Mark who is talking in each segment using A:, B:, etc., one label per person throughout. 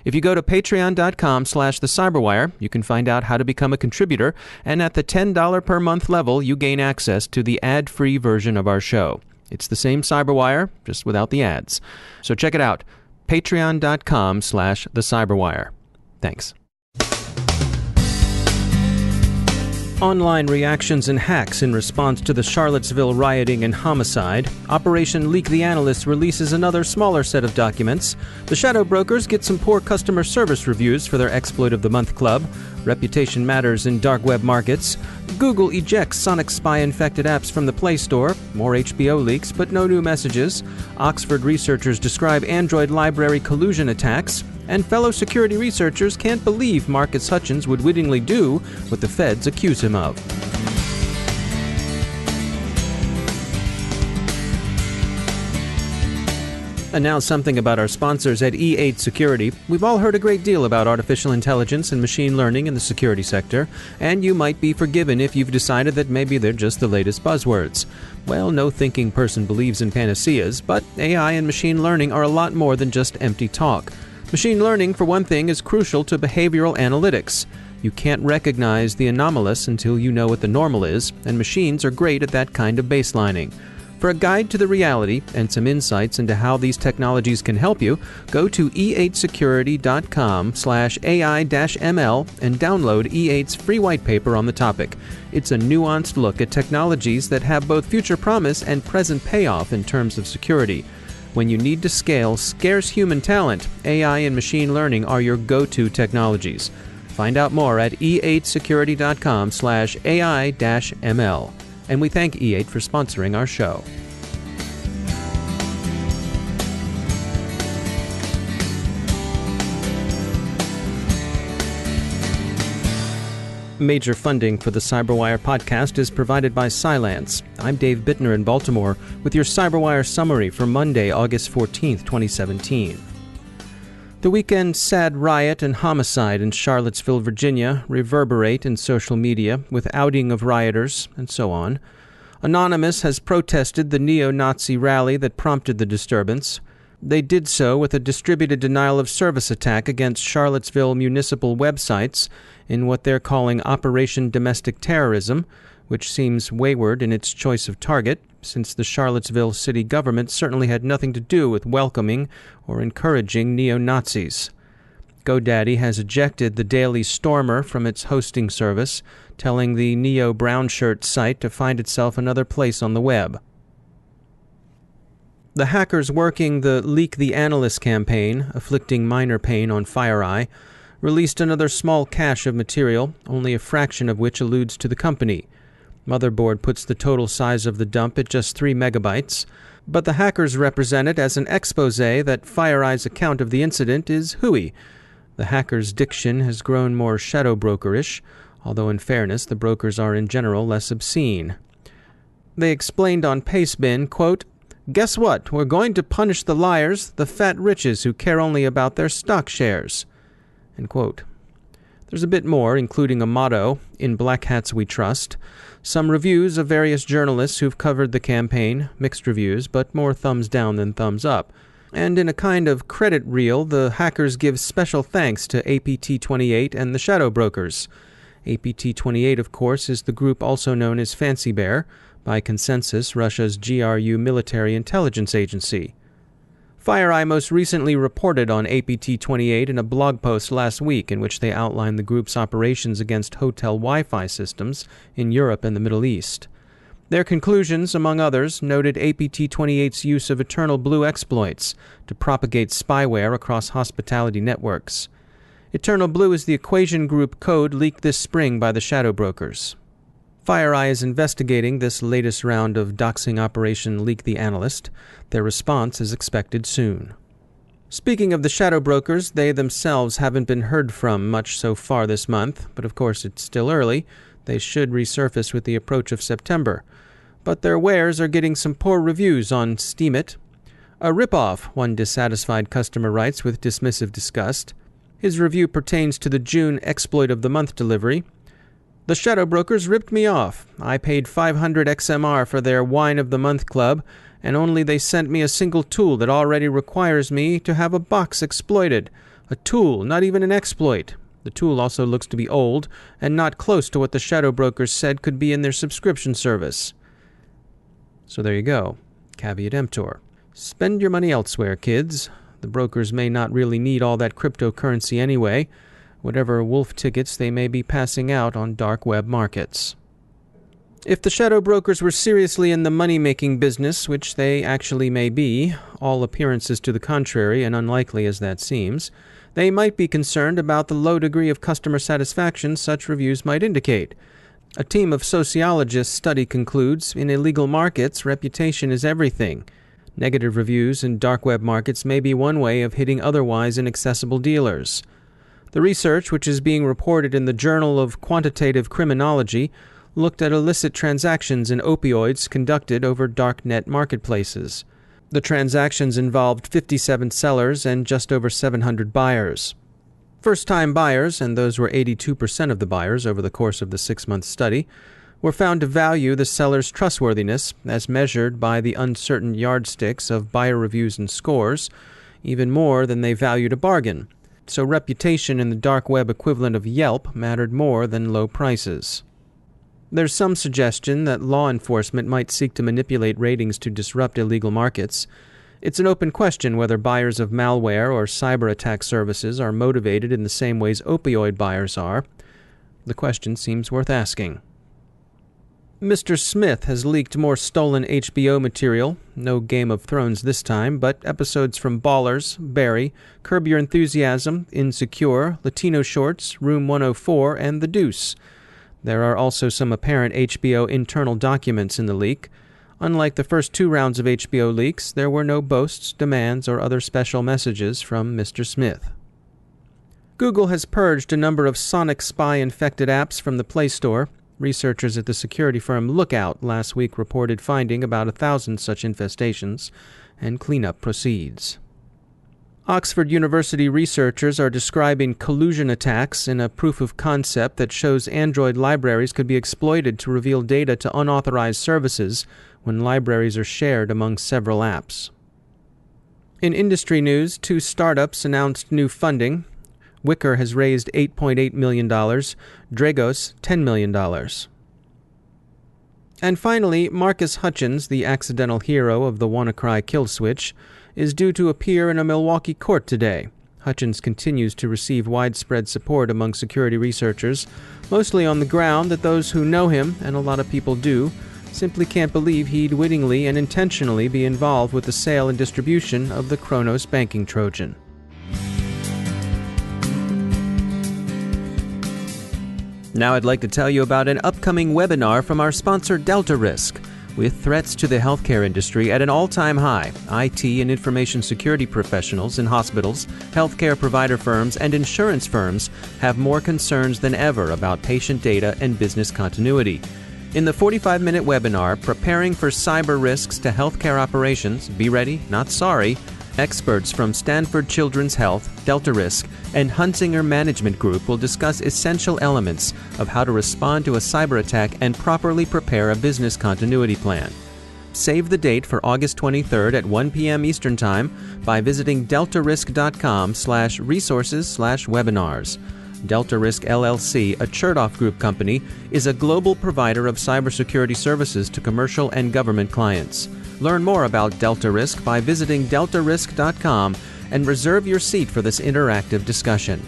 A: If you go to patreon.com/thecyberwire, you can find out how to become a contributor, and at the $10 per month level, you gain access to the ad-free version of our show. It's the same Cyberwire, just without the ads. So check it out, patreon.com/thecyberwire. Thanks. Online reactions and hacks in response to the Charlottesville rioting and homicide. Operation Leak the Analyst releases another smaller set of documents. The Shadow Brokers get some poor customer service reviews for their Exploit of the Month Club. Reputation matters in dark web markets. Google ejects SonicSpy-infected apps from the Playstore. More HBO leaks, but no new messages. Oxford researchers describe Android library collusion attacks. And fellow security researchers can't believe Marcus Hutchins would wittingly do what the feds accuse him of. And now something about our sponsors at E8 Security. We've all heard a great deal about artificial intelligence and machine learning in the security sector, and you might be forgiven if you've decided that maybe they're just the latest buzzwords. Well, no thinking person believes in panaceas, but AI and machine learning are a lot more than just empty talk. Machine learning, for one thing, is crucial to behavioral analytics. You can't recognize the anomalous until you know what the normal is, and machines are great at that kind of baselining. For a guide to the reality and some insights into how these technologies can help you, go to e8security.com/AI-ML and download E8's free white paper on the topic. It's a nuanced look at technologies that have both future promise and present payoff in terms of security. When you need to scale scarce human talent, AI and machine learning are your go-to technologies. Find out more at e8security.com/AI-ML. And we thank E8 for sponsoring our show. Major funding for the Cyberwire podcast is provided by Cylance. I'm Dave Bittner in Baltimore with your Cyberwire summary for Monday, August 14th, 2017. The weekend's sad riot and homicide in Charlottesville, Virginia, reverberate in social media with outing of rioters and so on. Anonymous has protested the neo-Nazi rally that prompted the disturbance. They did so with a distributed denial-of-service attack against Charlottesville municipal websites in what they're calling Operation Domestic Terrorism, which seems wayward in its choice of target, since the Charlottesville city government certainly had nothing to do with welcoming or encouraging neo-Nazis. GoDaddy has ejected the Daily Stormer from its hosting service, telling the neo-brownshirt site to find itself another place on the web. The hackers working the Leak the Analyst campaign, afflicting minor pain on FireEye, released another small cache of material, only a fraction of which alludes to the company. Motherboard puts the total size of the dump at just 3 megabytes, but the hackers represent it as an expose that FireEye's account of the incident is hooey. The hackers' diction has grown more shadow-broker-ish, although in fairness the brokers are in general less obscene. They explained on Pastebin, quote, "Guess what? We're going to punish the liars, the fat riches who care only about their stock shares." End quote. There's a bit more, including a motto, "In black hats we trust," some reviews of various journalists who've covered the campaign, mixed reviews, but more thumbs down than thumbs up. And in a kind of credit reel, the hackers give special thanks to APT-28 and the Shadow Brokers. APT-28, of course, is the group also known as Fancy Bear, by consensus Russia's GRU military intelligence agency. FireEye most recently reported on APT-28 in a blog post last week in which they outlined the group's operations against hotel Wi-Fi systems in Europe and the Middle East. Their conclusions, among others, noted APT-28's use of Eternal Blue exploits to propagate spyware across hospitality networks. Eternal Blue is the equation group code leaked this spring by the Shadow Brokers. FireEye is investigating this latest round of doxing Operation Leak the Analyst. Their response is expected soon. Speaking of the Shadow Brokers, they themselves haven't been heard from much so far this month, but of course it's still early. They should resurface with the approach of September. But their wares are getting some poor reviews on Steemit. A ripoff, one dissatisfied customer writes with dismissive disgust. His review pertains to the June Exploit of the Month delivery. "The Shadow Brokers ripped me off. I paid 500 XMR for their Wine of the Month Club, and only they sent me a single tool that already requires me to have a box exploited. A tool, not even an exploit. The tool also looks to be old and not close to what the shadow brokers said could be in their subscription service. So there you go. Caveat emptor. Spend your money elsewhere, kids. The brokers may not really need all that cryptocurrency anyway, whatever wolf tickets they may be passing out on dark web markets. If the shadow brokers were seriously in the money-making business, which they actually may be, all appearances to the contrary and unlikely as that seems, they might be concerned about the low degree of customer satisfaction such reviews might indicate. A team of sociologists study concludes, in illegal markets, reputation is everything. Negative reviews in dark web markets may be one way of hitting otherwise inaccessible dealers. The research, which is being reported in the Journal of Quantitative Criminology, looked at illicit transactions in opioids conducted over darknet marketplaces. The transactions involved 57 sellers and just over 700 buyers. First-time buyers, and those were 82% of the buyers over the course of the 6-month study, were found to value the seller's trustworthiness, as measured by the uncertain yardsticks of buyer reviews and scores, even more than they valued a bargain. So reputation in the dark web equivalent of Yelp mattered more than low prices. There's some suggestion that law enforcement might seek to manipulate ratings to disrupt illegal markets. It's an open question whether buyers of malware or cyber attack services are motivated in the same ways opioid buyers are. The question seems worth asking. Mr. Smith has leaked more stolen HBO material. No Game of Thrones this time, but episodes from Ballers, Barry, Curb Your Enthusiasm, Insecure, Latino Shorts, Room 104, and The Deuce. There are also some apparent HBO internal documents in the leak. Unlike the first 2 rounds of HBO leaks, there were no boasts, demands, or other special messages from Mr. Smith. Google has purged a number of SonicSpy-infected apps from the Playstore. Researchers at the security firm Lookout last week reported finding about 1,000 such infestations, and cleanup proceeds. Oxford University researchers are describing collusion attacks in a proof of concept that shows Android libraries could be exploited to reveal data to unauthorized services when libraries are shared among several apps. In industry news, 2 startups announced new funding. Wicker has raised $8.8 million, Dragos $10 million. And finally, Marcus Hutchins, the accidental hero of the WannaCry kill switch, is due to appear in a Milwaukee court today. Hutchins continues to receive widespread support among security researchers, mostly on the ground that those who know him, and a lot of people do, simply can't believe he'd wittingly and intentionally be involved with the sale and distribution of the Kronos banking Trojan. Now I'd like to tell you about an upcoming webinar from our sponsor DeltaRisk. With threats to the healthcare industry at an all-time high, IT and information security professionals in hospitals, healthcare provider firms, and insurance firms have more concerns than ever about patient data and business continuity. In the 45-minute webinar, Preparing for Cyber Risks to Healthcare Operations, Be Ready, Not Sorry, experts from Stanford Children's Health, DeltaRisk, and Hunsinger Management Group will discuss essential elements of how to respond to a cyber attack and properly prepare a business continuity plan. Save the date for August 23rd at 1 p.m. Eastern Time by visiting deltarisk.com/resources/webinars. DeltaRisk LLC, a Chertoff Group company, is a global provider of cybersecurity services to commercial and government clients. Learn more about DeltaRisk by visiting deltarisk.com and reserve your seat for this interactive discussion.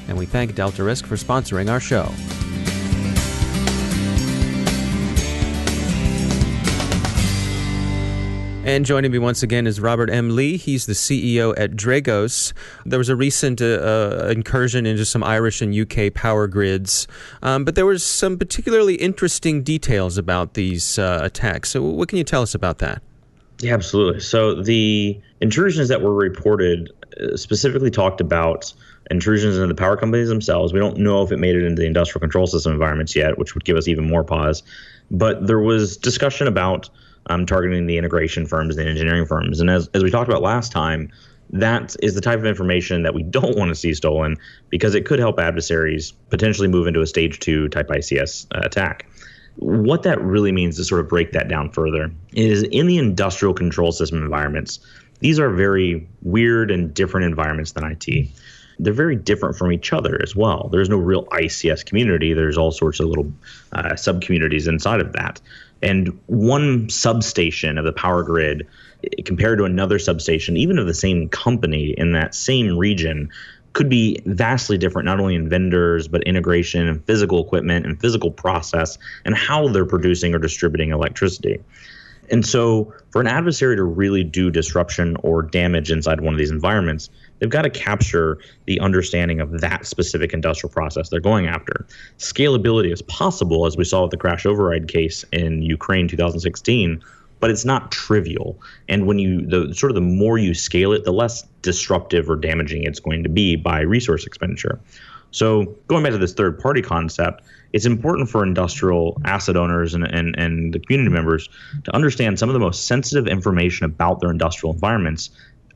A: And we thank DeltaRisk for sponsoring our show. And joining me once again is Robert M. Lee. He's the CEO at Dragos. There was a recent incursion into some Irish and UK power grids, but there was some particularly interesting details about these attacks. So what can you tell us about that?
B: Yeah, absolutely. So the intrusions that were reported specifically talked about intrusions into the power companies themselves. We don't know if it made it into the industrial control system environments yet, which would give us even more pause. But there was discussion about targeting the integration firms, the engineering firms. And as we talked about last time, that is the type of information that we don't want to see stolen because it could help adversaries potentially move into a stage 2 type ICS attack. What that really means, to sort of break that down further, is in the industrial control system environments, these are very weird and different environments than IT. they're very different from each other as well. There's no real ICS community. There's all sorts of little sub-communities inside of that. And one substation of the power grid compared to another substation, even of the same company in that same region, could be vastly different, not only in vendors, but integration and physical equipment and physical process and how they're producing or distributing electricity. And so for an adversary to really do disruption or damage inside one of these environments, they've got to capture the understanding of that specific industrial process they're going after. Scalability is possible, as we saw with the crash override case in Ukraine 2016, but it's not trivial. And when the more you scale it, the less disruptive or damaging it's going to be by resource expenditure. So going back to this third-party concept, it's important for industrial asset owners and the community members to understand some of the most sensitive information about their industrial environments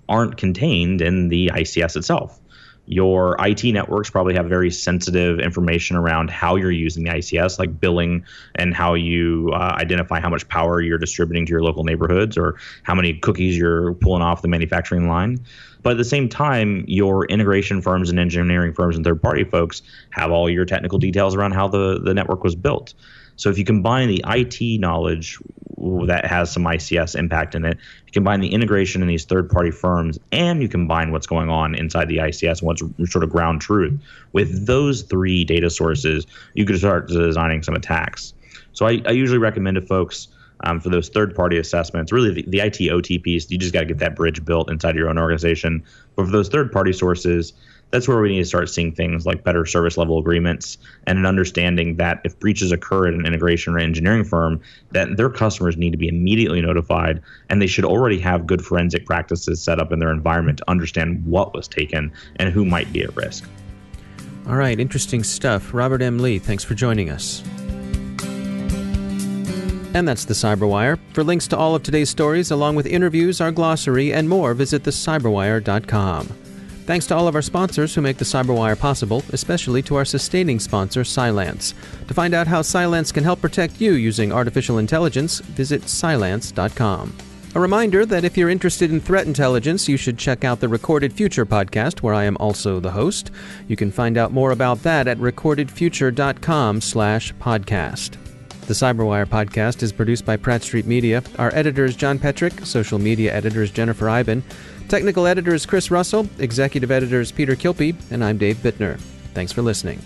B: aren't contained in the ICS itself. Your IT networks probably have very sensitive information around how you're using the ICS, like billing and how you identify how much power you're distributing to your local neighborhoods or how many cookies you're pulling off the manufacturing line. But at the same time, your integration firms and engineering firms and third-party folks have all your technical details around how the network was built. So if you combine the IT knowledge that has some ICS impact in it, you combine the integration in these third-party firms, and you combine what's going on inside the ICS and what's sort of ground truth. With those three data sources, you could start designing some attacks. So I usually recommend to folks for those third-party assessments, really the IT OT piece, you just got to get that bridge built inside your own organization. But for those third-party sources, that's where we need to start seeing things like better service level agreements and an understanding that if breaches occur at an integration or engineering firm, that their customers need to be immediately notified, and they should already have good forensic practices set up in their environment to understand what was taken and who might be at risk.
A: All right, interesting stuff. Robert M. Lee, thanks for joining us. And that's the Cyberwire. For links to all of today's stories, along with interviews, our glossary, and more, visit thecyberwire.com. Thanks to all of our sponsors who make the Cyberwire possible, especially to our sustaining sponsor, Cylance. To find out how Cylance can help protect you using artificial intelligence, visit Cylance.com. A reminder that if you're interested in threat intelligence, you should check out the Recorded Future podcast, where I am also the host. You can find out more about that at recordedfuture.com/podcast. The Cyberwire podcast is produced by Pratt Street Media. Our editor is John Petrick, social media editor is Jennifer Iben, technical editor is Chris Russell, executive editor is Peter Kilpie, and I'm Dave Bittner. Thanks for listening.